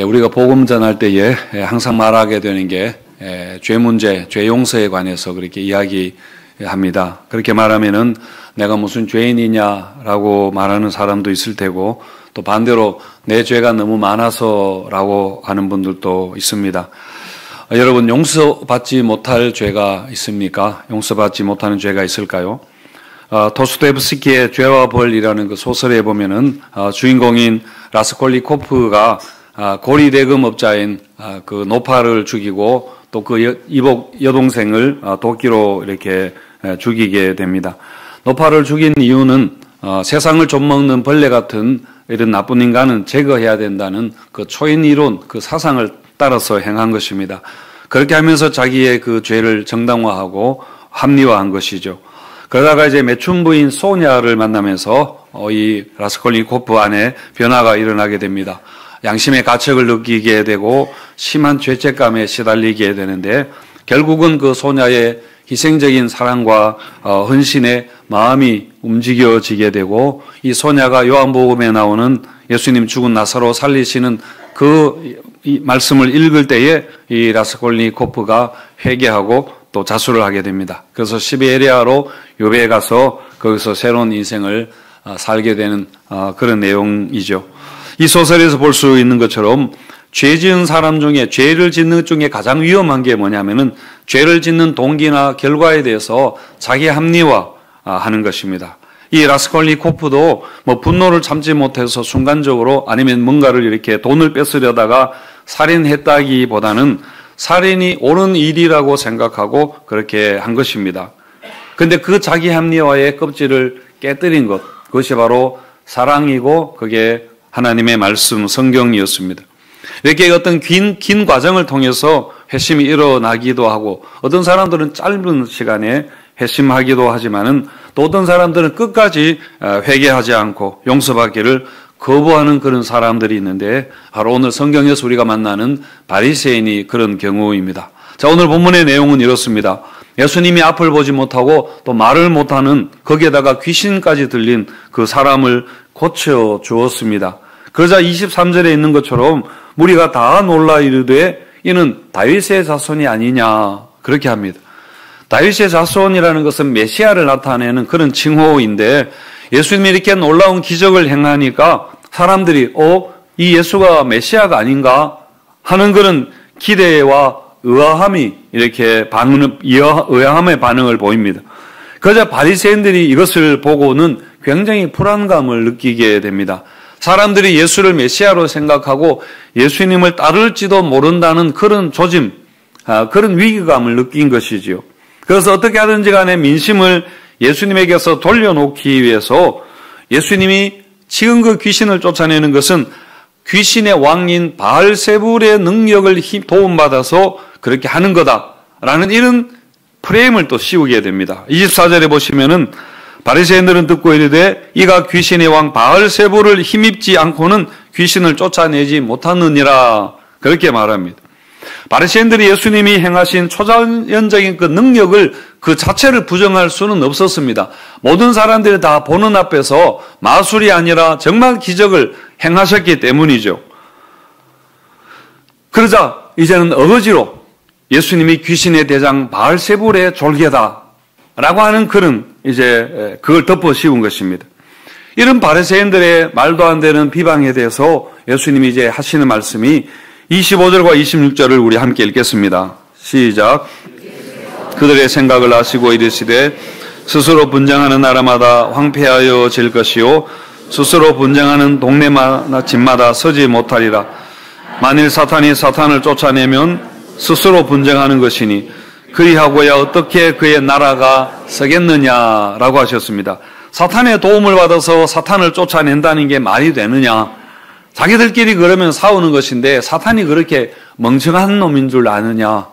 우리가 복음 전할 때에 항상 말하게 되는 게 죄 문제, 죄 용서에 관해서 그렇게 이야기합니다. 그렇게 말하면은 내가 무슨 죄인이냐라고 말하는 사람도 있을 테고 또 반대로 내 죄가 너무 많아서라고 하는 분들도 있습니다. 여러분 용서받지 못할 죄가 있습니까? 용서받지 못하는 죄가 있을까요? 도스토옙스키의 죄와 벌이라는 그 소설에 보면은 주인공인 라스콜리코프가 고리 대금업자인 그 노파를 죽이고 또 그 여동생을 도끼로 이렇게 죽이게 됩니다. 노파를 죽인 이유는 세상을 좀먹는 벌레 같은 이런 나쁜 인간은 제거해야 된다는 그 초인 이론, 그 사상을 따라서 행한 것입니다. 그렇게 하면서 자기의 그 죄를 정당화하고 합리화한 것이죠. 그러다가 이제 매춘부인 소냐를 만나면서 이 라스콜리코프 안에 변화가 일어나게 됩니다. 양심의 가책을 느끼게 되고 심한 죄책감에 시달리게 되는데 결국은 그 소냐의 희생적인 사랑과 헌신의 마음이 움직여지게 되고 이 소냐가 요한복음에 나오는 예수님 죽은 나사로 살리시는 그 이 말씀을 읽을 때에 이 라스콜리코프가 회개하고 또 자수를 하게 됩니다. 그래서 시베리아로 요배에 가서 거기서 새로운 인생을 살게 되는 그런 내용이죠. 이 소설에서 볼 수 있는 것처럼 죄 지은 사람 중에 죄를 짓는 것 중에 가장 위험한 게 뭐냐면은 죄를 짓는 동기나 결과에 대해서 자기 합리화하는 것입니다. 이 라스콜리코프도 뭐 분노를 참지 못해서 순간적으로 아니면 뭔가를 이렇게 돈을 뺏으려다가 살인했다기보다는 살인이 옳은 일이라고 생각하고 그렇게 한 것입니다. 그런데 그 자기 합리화의 껍질을 깨뜨린 것, 그것이 바로 사랑이고 그게 하나님의 말씀, 성경이었습니다. 이렇게 어떤 긴 과정을 통해서 회심이 일어나기도 하고 어떤 사람들은 짧은 시간에 회심하기도 하지만은 또 어떤 사람들은 끝까지 회개하지 않고 용서받기를 거부하는 그런 사람들이 있는데 바로 오늘 성경에서 우리가 만나는 바리새인이 그런 경우입니다. 자, 오늘 본문의 내용은 이렇습니다. 예수님이 앞을 보지 못하고 또 말을 못하는 거기에다가 귀신까지 들린 그 사람을 고쳐 주었습니다. 그러자 23절에 있는 것처럼 무리가 다 놀라 이르되 이는 다윗의 자손이 아니냐 그렇게 합니다. 다윗의 자손이라는 것은 메시아를 나타내는 그런 칭호인데 예수님이 이렇게 놀라운 기적을 행하니까 사람들이 이 예수가 메시아가 아닌가 하는 그런 기대와 의아함이 이렇게 의아함의 반응을 보입니다. 그러자 바리새인들이 이것을 보고는 굉장히 불안감을 느끼게 됩니다. 사람들이 예수를 메시아로 생각하고 예수님을 따를지도 모른다는 그런 조짐, 그런 위기감을 느낀 것이지요. 그래서 어떻게 하든지 간에 민심을 예수님에게서 돌려놓기 위해서 예수님이 지금 그 귀신을 쫓아내는 것은 귀신의 왕인 바알세불의 능력을 도움받아서 그렇게 하는 거다라는 이런 프레임을 또 씌우게 됩니다. 24절에 보시면은 바리새인들은 듣고 이르되 이가 귀신의 왕 바알세불을 힘입지 않고는 귀신을 쫓아내지 못하느니라 그렇게 말합니다. 바리새인들이 예수님이 행하신 초자연적인 그 능력을 그 자체를 부정할 수는 없었습니다. 모든 사람들이 다 보는 앞에서 마술이 아니라 정말 기적을 행하셨기 때문이죠. 그러자 이제는 어거지로 예수님이 귀신의 대장 바알세불의 졸개다라고 하는 그런 이제 그걸 덮어 씌운 것입니다. 이런 바리새인들의 말도 안 되는 비방에 대해서 예수님이 이제 하시는 말씀이 25절과 26절을 우리 함께 읽겠습니다. 시작. 그들의 생각을 아시고 이르시되 스스로 분쟁하는 나라마다 황폐하여 질 것이요 스스로 분쟁하는 동네마다 집마다 서지 못하리라. 만일 사탄이 사탄을 쫓아내면 스스로 분쟁하는 것이니 그리하고야 어떻게 그의 나라가 서겠느냐라고 하셨습니다. 사탄의 도움을 받아서 사탄을 쫓아낸다는 게 말이 되느냐? 자기들끼리 그러면 싸우는 것인데 사탄이 그렇게 멍청한 놈인 줄 아느냐?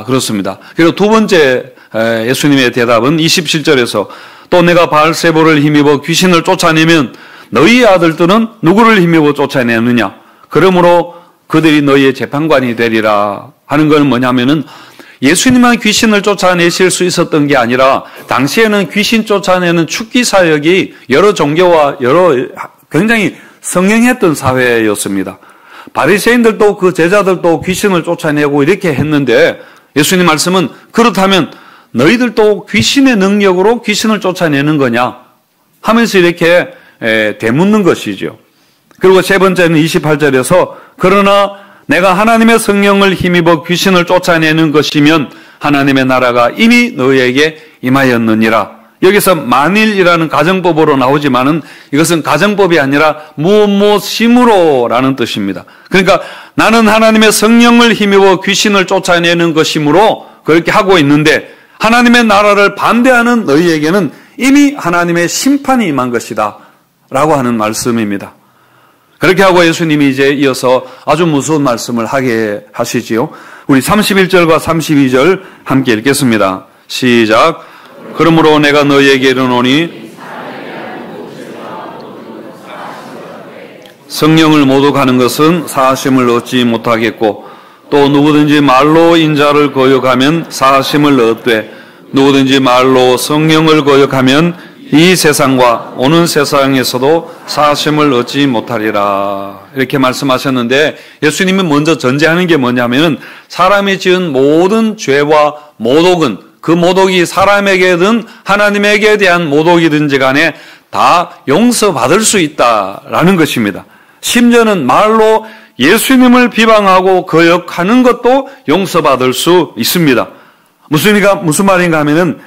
그렇습니다. 그리고 두 번째 예수님의 대답은 27절에서 또 내가 바알세불을 힘입어 귀신을 쫓아내면 너희의 아들들은 누구를 힘입어 쫓아내느냐? 그러므로 그들이 너희의 재판관이 되리라 하는 건 뭐냐면은 예수님만 귀신을 쫓아내실 수 있었던 게 아니라 당시에는 귀신 쫓아내는 축기 사역이 여러 종교와 여러 굉장히 성행했던 사회였습니다. 바리새인들도 그 제자들도 귀신을 쫓아내고 이렇게 했는데 예수님 말씀은 그렇다면 너희들도 귀신의 능력으로 귀신을 쫓아내는 거냐 하면서 이렇게 되묻는 것이죠. 그리고 세 번째는 28절에서 그러나 내가 하나님의 성령을 힘입어 귀신을 쫓아내는 것이면 하나님의 나라가 이미 너희에게 임하였느니라. 여기서 만일이라는 가정법으로 나오지만은 이것은 가정법이 아니라 무엇임으로라는 뜻입니다. 그러니까 나는 하나님의 성령을 힘입어 귀신을 쫓아내는 것이므로 그렇게 하고 있는데 하나님의 나라를 반대하는 너희에게는 이미 하나님의 심판이 임한 것이다 라고 하는 말씀입니다. 그렇게 하고 예수님이 이제 이어서 아주 무서운 말씀을 하게 하시지요. 우리 31절과 32절 함께 읽겠습니다. 시작. 그러므로 내가 너희에게 이르노니 성령을 모독하는 것은 사하심을 얻지 못하겠고 또 누구든지 말로 인자를 거역하면 사하심을 얻되 누구든지 말로 성령을 거역하면 이 세상과 오는 세상에서도 사하심을 얻지 못하리라. 이렇게 말씀하셨는데 예수님이 먼저 전제하는 게 뭐냐면 사람이 지은 모든 죄와 모독은 그 모독이 사람에게든 하나님에게 대한 모독이든지 간에 다 용서받을 수 있다라는 것입니다. 심지어는 말로 예수님을 비방하고 거역하는 것도 용서받을 수 있습니다. 무슨 말인가 하면은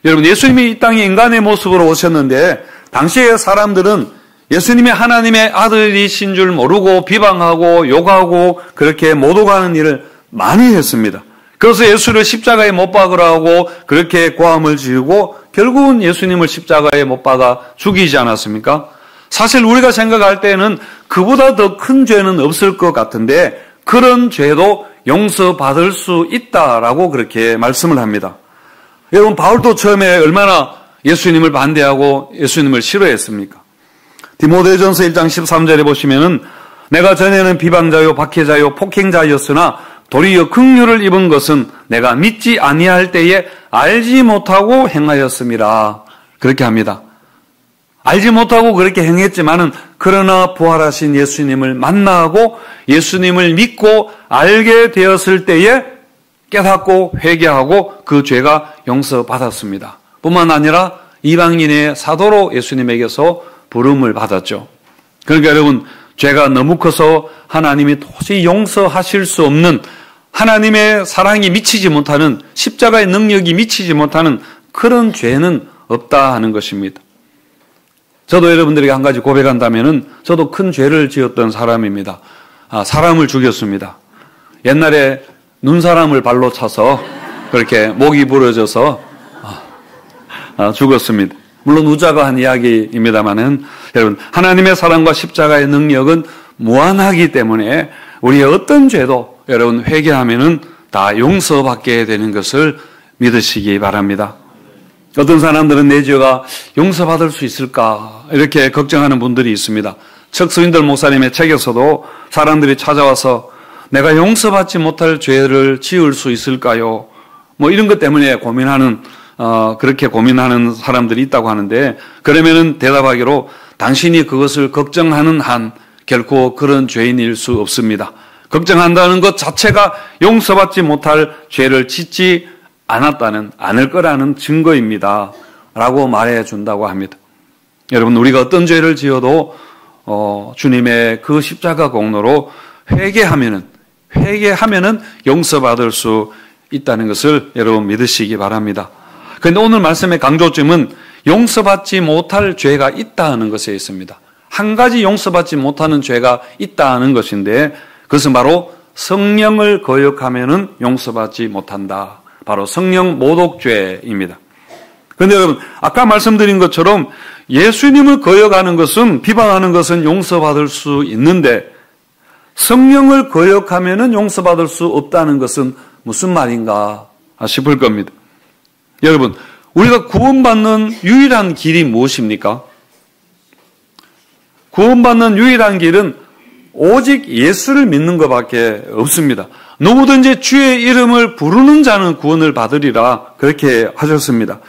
여러분 예수님이 이 땅에 인간의 모습으로 오셨는데 당시의 사람들은 예수님이 하나님의 아들이신 줄 모르고 비방하고 욕하고 그렇게 모독하는 일을 많이 했습니다. 그래서 예수를 십자가에 못 박으라고 그렇게 고함을 지르고 결국은 예수님을 십자가에 못 박아 죽이지 않았습니까? 사실 우리가 생각할 때는 그보다 더 큰 죄는 없을 것 같은데 그런 죄도 용서받을 수 있다라고 그렇게 말씀을 합니다. 여러분 바울도 처음에 얼마나 예수님을 반대하고 예수님을 싫어했습니까? 디모데전서 1장 13절에 보시면은 내가 전에는 비방자요 박해자요 폭행자였으나 도리어 긍휼을 입은 것은 내가 믿지 아니할 때에 알지 못하고 행하였음이라. 그렇게 합니다. 알지 못하고 그렇게 행했지만은 그러나 부활하신 예수님을 만나고 예수님을 믿고 알게 되었을 때에 깨닫고 회개하고 그 죄가 용서받았습니다. 뿐만 아니라 이방인의 사도로 예수님에게서 부름을 받았죠. 그러니까 여러분 죄가 너무 커서 하나님이 도저히 용서하실 수 없는 하나님의 사랑이 미치지 못하는 십자가의 능력이 미치지 못하는 그런 죄는 없다 하는 것입니다. 저도 여러분들에게 한 가지 고백한다면은 저도 큰 죄를 지었던 사람입니다. 사람을 죽였습니다. 옛날에 눈사람을 발로 차서 그렇게 목이 부러져서 죽었습니다. 물론 우자가 한 이야기입니다만은 여러분 하나님의 사랑과 십자가의 능력은 무한하기 때문에 우리의 어떤 죄도 여러분 회개하면은 다 용서받게 되는 것을 믿으시기 바랍니다. 어떤 사람들은 내 죄가 용서받을 수 있을까 이렇게 걱정하는 분들이 있습니다. 척스윈들 목사님의 책에서도 사람들이 찾아와서 내가 용서받지 못할 죄를 지을 수 있을까요? 뭐 이런 것 때문에 그렇게 고민하는 사람들이 있다고 하는데 그러면은 대답하기로 당신이 그것을 걱정하는 한 결코 그런 죄인일 수 없습니다. 걱정한다는 것 자체가 용서받지 못할 죄를 짓지 않을 거라는 증거입니다. 라고 말해 준다고 합니다. 여러분, 우리가 어떤 죄를 지어도, 주님의 그 십자가 공로로 회개하면은 용서받을 수 있다는 것을 여러분 믿으시기 바랍니다. 그런데 오늘 말씀의 강조점은 용서받지 못할 죄가 있다는 것에 있습니다. 한 가지 용서받지 못하는 죄가 있다는 것인데 그것은 바로 성령을 거역하면은 용서받지 못한다. 바로 성령 모독죄입니다. 그런데 여러분 아까 말씀드린 것처럼 예수님을 거역하는 것은 비방하는 것은 용서받을 수 있는데 성령을 거역하면은 용서받을 수 없다는 것은 무슨 말인가 싶을 겁니다. 여러분 우리가 구원받는 유일한 길이 무엇입니까? 구원받는 유일한 길은 오직 예수를 믿는 것밖에 없습니다. 누구든지 주의 이름을 부르는 자는 구원을 받으리라 그렇게 하셨습니다.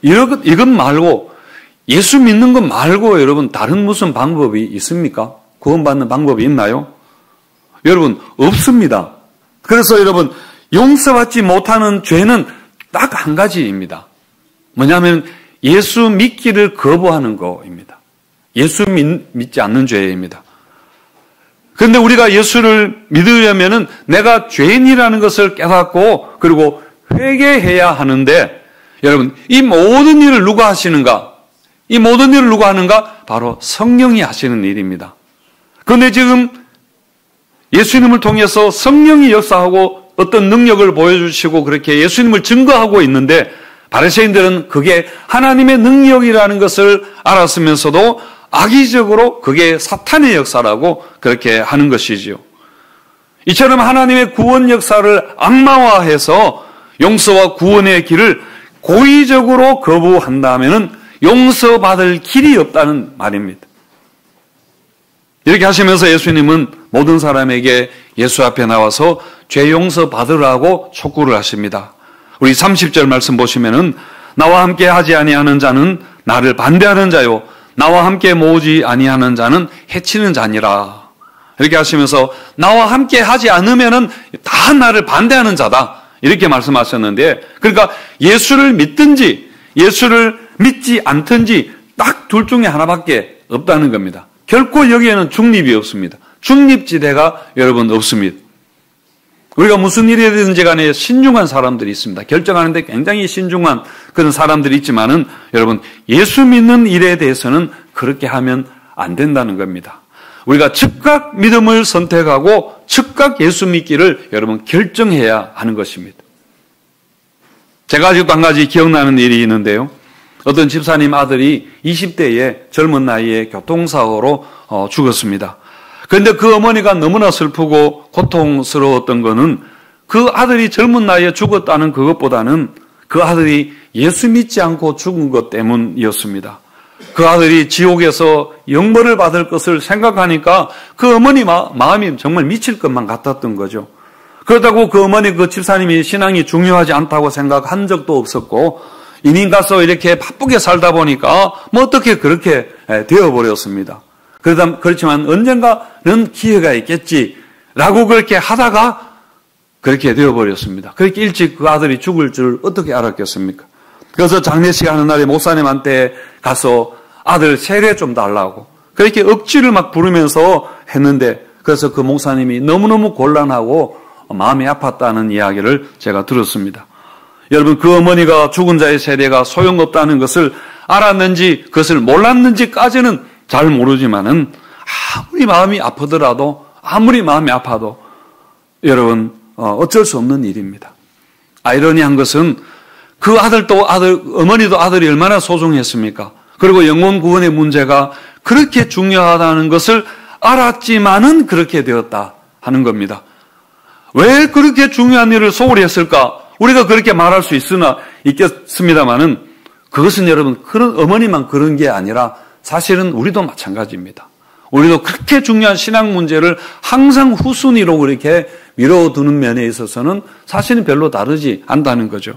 이것 말고 예수 믿는 것 말고 여러분 다른 무슨 방법이 있습니까? 구원받는 방법이 있나요? 여러분, 없습니다. 그래서 여러분, 용서받지 못하는 죄는 딱 한 가지입니다. 뭐냐면 예수 믿기를 거부하는 거입니다. 예수 믿지 않는 죄입니다. 그런데 우리가 예수를 믿으려면은 내가 죄인이라는 것을 깨닫고 그리고 회개해야 하는데, 여러분, 이 모든 일을 누가 하시는가? 이 모든 일을 누가 하는가? 바로 성령이 하시는 일입니다. 그런데 지금 예수님을 통해서 성령이 역사하고 어떤 능력을 보여주시고 그렇게 예수님을 증거하고 있는데, 바리새인들은 그게 하나님의 능력이라는 것을 알았으면서도 악의적으로 그게 사탄의 역사라고 그렇게 하는 것이지요. 이처럼 하나님의 구원 역사를 악마화해서 용서와 구원의 길을 고의적으로 거부한다면 용서받을 길이 없다는 말입니다. 이렇게 하시면서 예수님은 모든 사람에게 예수 앞에 나와서 죄 용서 받으라고 촉구를 하십니다. 우리 30절 말씀 보시면은 나와 함께 하지 아니하는 자는 나를 반대하는 자요, 나와 함께 모으지 아니하는 자는 해치는 자니라. 이렇게 하시면서 나와 함께 하지 않으면은 다 나를 반대하는 자다, 이렇게 말씀하셨는데, 그러니까 예수를 믿든지 예수를 믿지 않든지 딱 둘 중에 하나밖에 없다는 겁니다. 결코 여기에는 중립이 없습니다. 중립지대가 여러분 없습니다. 우리가 무슨 일이든지 간에 신중한 사람들이 있습니다. 결정하는데 굉장히 신중한 그런 사람들이 있지만은 여러분, 예수 믿는 일에 대해서는 그렇게 하면 안 된다는 겁니다. 우리가 즉각 믿음을 선택하고 즉각 예수 믿기를 여러분 결정해야 하는 것입니다. 제가 아직도 한 가지 기억나는 일이 있는데요. 어떤 집사님 아들이 20대에 젊은 나이에 교통사고로 죽었습니다. 그런데 그 어머니가 너무나 슬프고 고통스러웠던 것은 그 아들이 젊은 나이에 죽었다는 그것보다는 그 아들이 예수 믿지 않고 죽은 것 때문이었습니다. 그 아들이 지옥에서 영벌을 받을 것을 생각하니까 그 어머니 마음이 정말 미칠 것만 같았던 거죠. 그렇다고 그 어머니, 그 집사님이 신앙이 중요하지 않다고 생각한 적도 없었고, 이민 가서 이렇게 바쁘게 살다 보니까 뭐 어떻게 그렇게 되어버렸습니다. 그렇지만 언젠가는 기회가 있겠지라고 그렇게 하다가 그렇게 되어버렸습니다. 그렇게 일찍 그 아들이 죽을 줄 어떻게 알았겠습니까? 그래서 장례식 하는 날에 목사님한테 가서 아들 세례 좀 달라고 그렇게 억지를 막 부르면서 했는데, 그래서 그 목사님이 너무너무 곤란하고 마음이 아팠다는 이야기를 제가 들었습니다. 여러분, 그 어머니가 죽은 자의 세례가 소용없다는 것을 알았는지 그것을 몰랐는지까지는 잘 모르지만은 아무리 마음이 아프더라도, 아무리 마음이 아파도 여러분 어쩔 수 없는 일입니다. 아이러니한 것은 그 어머니도 아들이 얼마나 소중했습니까? 그리고 영혼 구원의 문제가 그렇게 중요하다는 것을 알았지만은 그렇게 되었다 하는 겁니다. 왜 그렇게 중요한 일을 소홀히 했을까? 우리가 그렇게 말할 수 있겠습니다만은 그것은 여러분, 그런 어머니만 그런 게 아니라 사실은 우리도 마찬가지입니다. 우리도 그렇게 중요한 신앙 문제를 항상 후순위로 그렇게 미뤄두는 면에 있어서는 사실은 별로 다르지 않다는 거죠.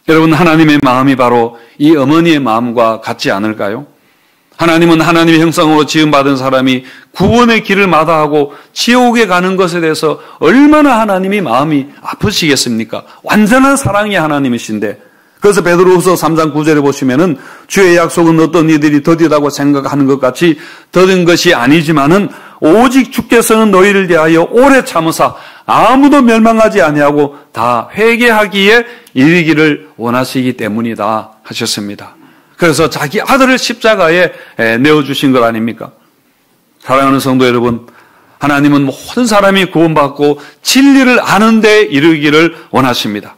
여러분, 하나님의 마음이 바로 이 어머니의 마음과 같지 않을까요? 하나님은 하나님의 형상으로 지음받은 사람이 구원의 길을 마다하고 지옥에 가는 것에 대해서 얼마나 하나님이 마음이 아프시겠습니까? 완전한 사랑의 하나님이신데, 그래서 베드로후서 3장 9절에 보시면은 주의 약속은 어떤 이들이 더디다고 생각하는 것 같이 더딘 것이 아니지만은 오직 주께서는 너희를 대하여 오래 참으사 아무도 멸망하지 아니하고 다 회개하기에 이르기를 원하시기 때문이다 하셨습니다. 그래서 자기 아들을 십자가에 내어주신 것 아닙니까? 사랑하는 성도 여러분, 하나님은 모든 사람이 구원받고 진리를 아는 데 이르기를 원하십니다.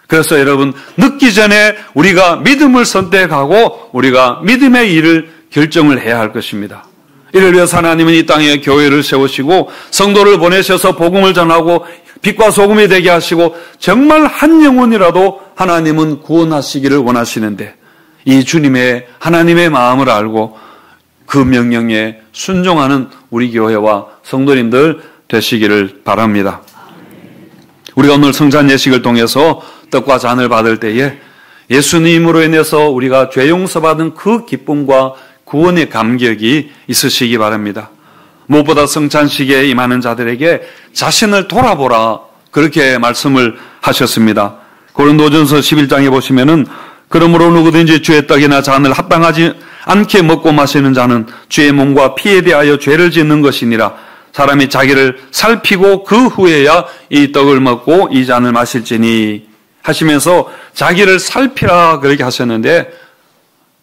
그래서 여러분, 늦기 전에 우리가 믿음을 선택하고 우리가 믿음의 일을 결정을 해야 할 것입니다. 이를 위해서 하나님은 이 땅에 교회를 세우시고 성도를 보내셔서 복음을 전하고 빛과 소금이 되게 하시고 정말 한 영혼이라도 하나님은 구원하시기를 원하시는데, 이 주님의 하나님의 마음을 알고 그 명령에 순종하는 우리 교회와 성도님들 되시기를 바랍니다. 우리가 오늘 성찬 예식을 통해서 떡과 잔을 받을 때에 예수님으로 인해서 우리가 죄 용서받은 그 기쁨과 구원의 감격이 있으시기 바랍니다. 무엇보다 성찬식에 임하는 자들에게 자신을 돌아보라, 그렇게 말씀을 하셨습니다. 고린도전서 11장에 보시면은 그러므로 누구든지 주의 떡이나 잔을 합당하지 않게 먹고 마시는 자는 주의 몸과 피에 대하여 죄를 짓는 것이니라. 사람이 자기를 살피고 그 후에야 이 떡을 먹고 이 잔을 마실지니 하시면서 자기를 살피라, 그렇게 하셨는데,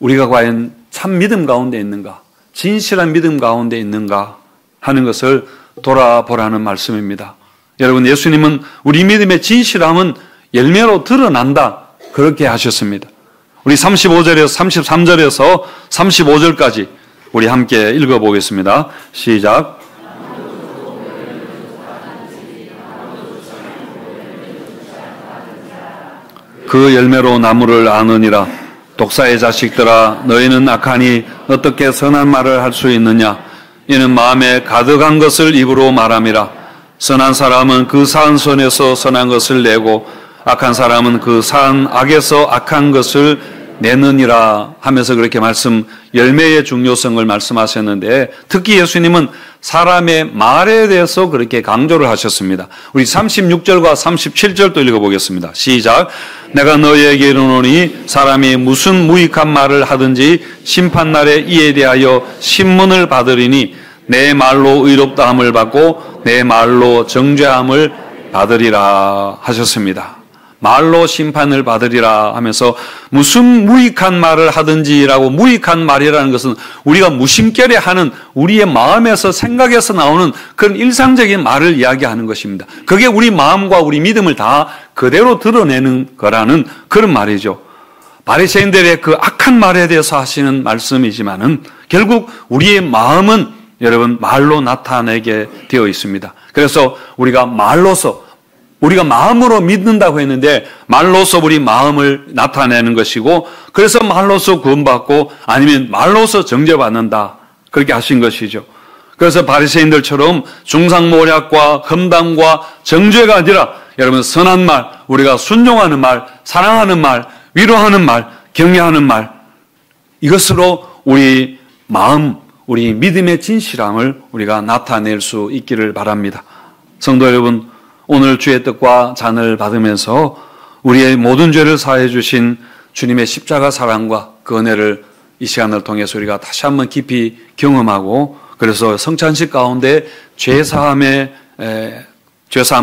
우리가 과연 참 믿음 가운데 있는가, 진실한 믿음 가운데 있는가 하는 것을 돌아보라는 말씀입니다. 여러분, 예수님은 우리 믿음의 진실함은 열매로 드러난다, 그렇게 하셨습니다. 우리 35절에서 33절에서 35절까지 우리 함께 읽어보겠습니다. 시작. 그 열매로 나무를 아느니라. 독사의 자식들아, 너희는 악하니 어떻게 선한 말을 할 수 있느냐? 이는 마음에 가득한 것을 입으로 말함이라. 선한 사람은 그 사한 손에서 선한 것을 내고 악한 사람은 그 사한 악에서 악한 것을 내느니라 하면서 그렇게 열매의 중요성을 말씀하셨는데, 특히 예수님은 사람의 말에 대해서 그렇게 강조를 하셨습니다. 우리 36절과 37절도 읽어보겠습니다. 시작. 내가 너희에게 이르노니 사람이 무슨 무익한 말을 하든지 심판날에 이에 대하여 신문을 받으리니 내 말로 의롭다함을 받고 내 말로 정죄함을 받으리라 하셨습니다. 말로 심판을 받으리라 하면서 무슨 무익한 말을 하든지라고, 무익한 말이라는 것은 우리가 무심결에 하는 우리의 마음에서, 생각에서 나오는 그런 일상적인 말을 이야기하는 것입니다. 그게 우리 마음과 우리 믿음을 다 그대로 드러내는 거라는 그런 말이죠. 바리새인들의 그 악한 말에 대해서 하시는 말씀이지만은 결국 우리의 마음은 여러분 말로 나타내게 되어 있습니다. 그래서 우리가 말로서, 우리가 마음으로 믿는다고 했는데 말로서 우리 마음을 나타내는 것이고, 그래서 말로서 구원받고 아니면 말로서 정죄받는다, 그렇게 하신 것이죠. 그래서 바리새인들처럼 중상모략과 험담과 정죄가 아니라 여러분 선한 말, 우리가 순종하는 말, 사랑하는 말, 위로하는 말, 격려하는 말, 이것으로 우리 마음, 우리 믿음의 진실함을 우리가 나타낼 수 있기를 바랍니다. 성도 여러분, 오늘 주의 떡과 잔을 받으면서 우리의 모든 죄를 사해 주신 주님의 십자가 사랑과 그 은혜를 이 시간을 통해서 우리가 다시 한번 깊이 경험하고, 그래서 성찬식 가운데 죄사함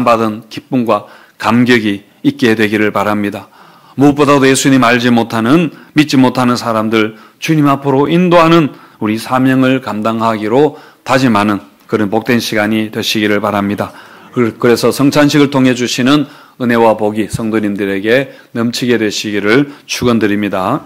받은 기쁨과 감격이 있게 되기를 바랍니다. 무엇보다도 예수님 알지 못하는, 믿지 못하는 사람들 주님 앞으로 인도하는 우리 사명을 감당하기로 다짐하는 그런 복된 시간이 되시기를 바랍니다. 그래서 성찬식을 통해 주시는 은혜와 복이 성도님들에게 넘치게 되시기를 축원드립니다.